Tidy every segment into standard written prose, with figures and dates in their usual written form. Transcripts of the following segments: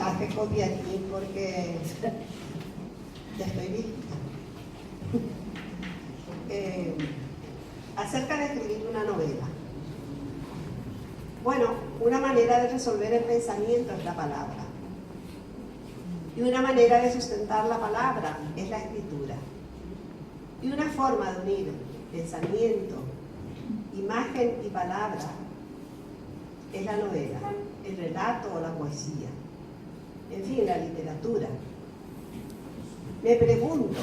personaje copiarín porque ya estoy viejita. Acerca de escribir una novela. Bueno, una manera de resolver el pensamiento es la palabra. Y una manera de sustentar la palabra es la escritura. Y una forma de unir pensamiento, imagen y palabra es la novela, el relato o la poesía. En fin, la literatura. Me pregunto,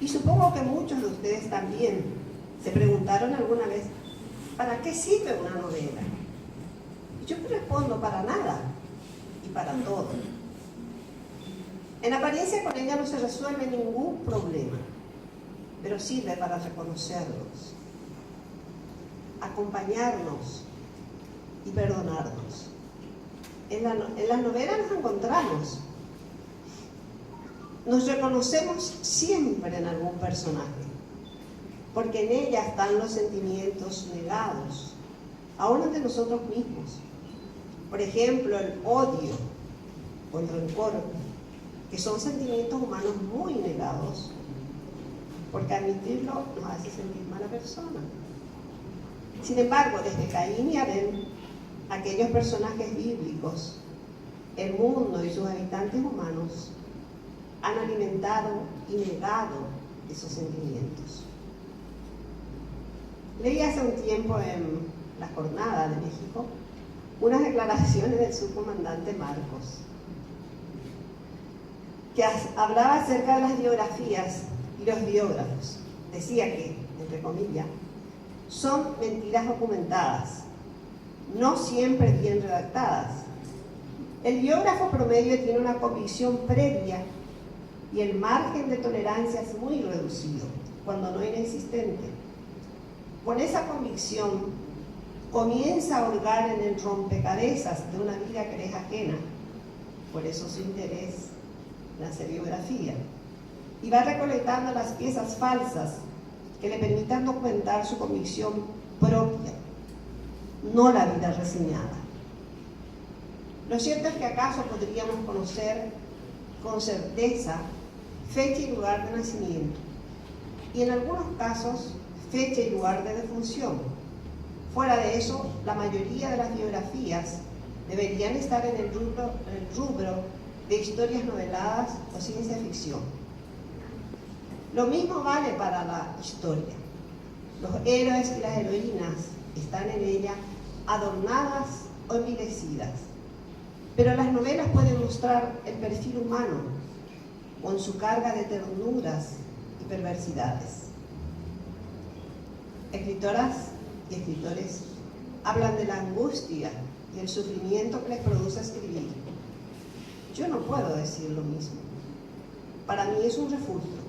y supongo que muchos de ustedes también se preguntaron alguna vez, ¿para qué sirve una novela? Y yo respondo, para nada y para todo. En apariencia con ella no se resuelve ningún problema, pero sirve para reconocerlos, acompañarnos y perdonarnos. En las novelas nos encontramos, nos reconocemos siempre en algún personaje, porque en ella están los sentimientos negados, aún de nosotros mismos. Por ejemplo, el odio o el rencor, que son sentimientos humanos muy negados, porque admitirlo nos hace sentir mala persona. Sin embargo, desde Caín y Abel, aquellos personajes bíblicos, el mundo y sus habitantes humanos han alimentado y negado esos sentimientos. Leí hace un tiempo en La Jornada de México unas declaraciones del subcomandante Marcos, que hablaba acerca de las biografías y los biógrafos. Decía que, entre comillas, son mentiras documentadas, no siempre bien redactadas. El biógrafo promedio tiene una convicción previa y el margen de tolerancia es muy reducido, cuando no inexistente. Con esa convicción comienza a hurgar en el rompecabezas de una vida que le es ajena, por eso su interés en hacer biografía, y va recolectando las piezas falsas que le permitan documentar su convicción propia, no la vida reseñada. Lo cierto es que acaso podríamos conocer con certeza fecha y lugar de nacimiento, y en algunos casos fecha y lugar de defunción. Fuera de eso, la mayoría de las biografías deberían estar en el rubro de historias noveladas o ciencia ficción. Lo mismo vale para la historia. Los héroes y las heroínas están en ella adornadas o envilecidas. Pero las novelas pueden mostrar el perfil humano con su carga de ternuras y perversidades. Escritoras y escritores hablan de la angustia y el sufrimiento que les produce escribir. Yo no puedo decir lo mismo. Para mí es un refugio.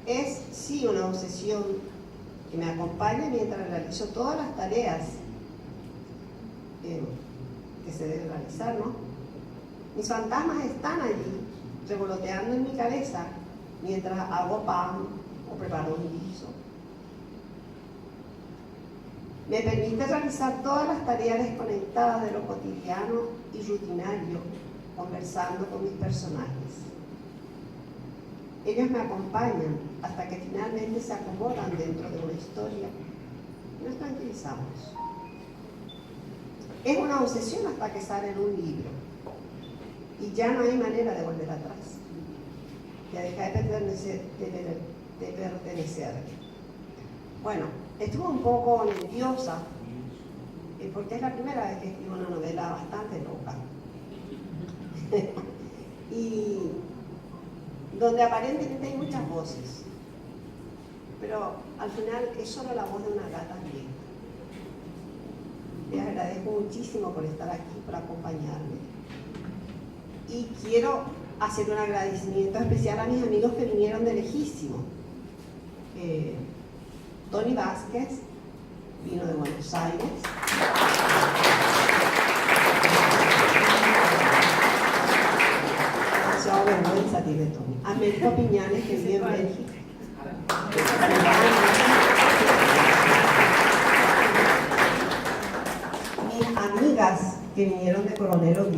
Es sí una obsesión que me acompaña mientras realizo todas las tareas que se deben realizar, ¿no? Mis fantasmas están allí, revoloteando en mi cabeza mientras hago pan o preparo un guiso. Me permite realizar todas las tareas desconectadas de lo cotidiano y rutinario, conversando con mis personajes. Ellos me acompañan hasta que finalmente se acomodan dentro de una historia y nos tranquilizamos. Es una obsesión hasta que sale en un libro y ya no hay manera de volver atrás. Ya deja de pertenecer. Bueno, estuve un poco nerviosa porque es la primera vez que escribo una novela bastante loca y donde aparentemente hay muchas voces, pero al final es solo la voz de una gata vieja. Les agradezco muchísimo por estar aquí, por acompañarme, y quiero hacer un agradecimiento especial a mis amigos que vinieron de lejísimo. Tony Vázquez vino de Buenos Aires. Demasiada vergüenza tiene Tony. Américo Piñanes, que vive en Bélgica. Mis amigas que vinieron de Coronel Oviedo.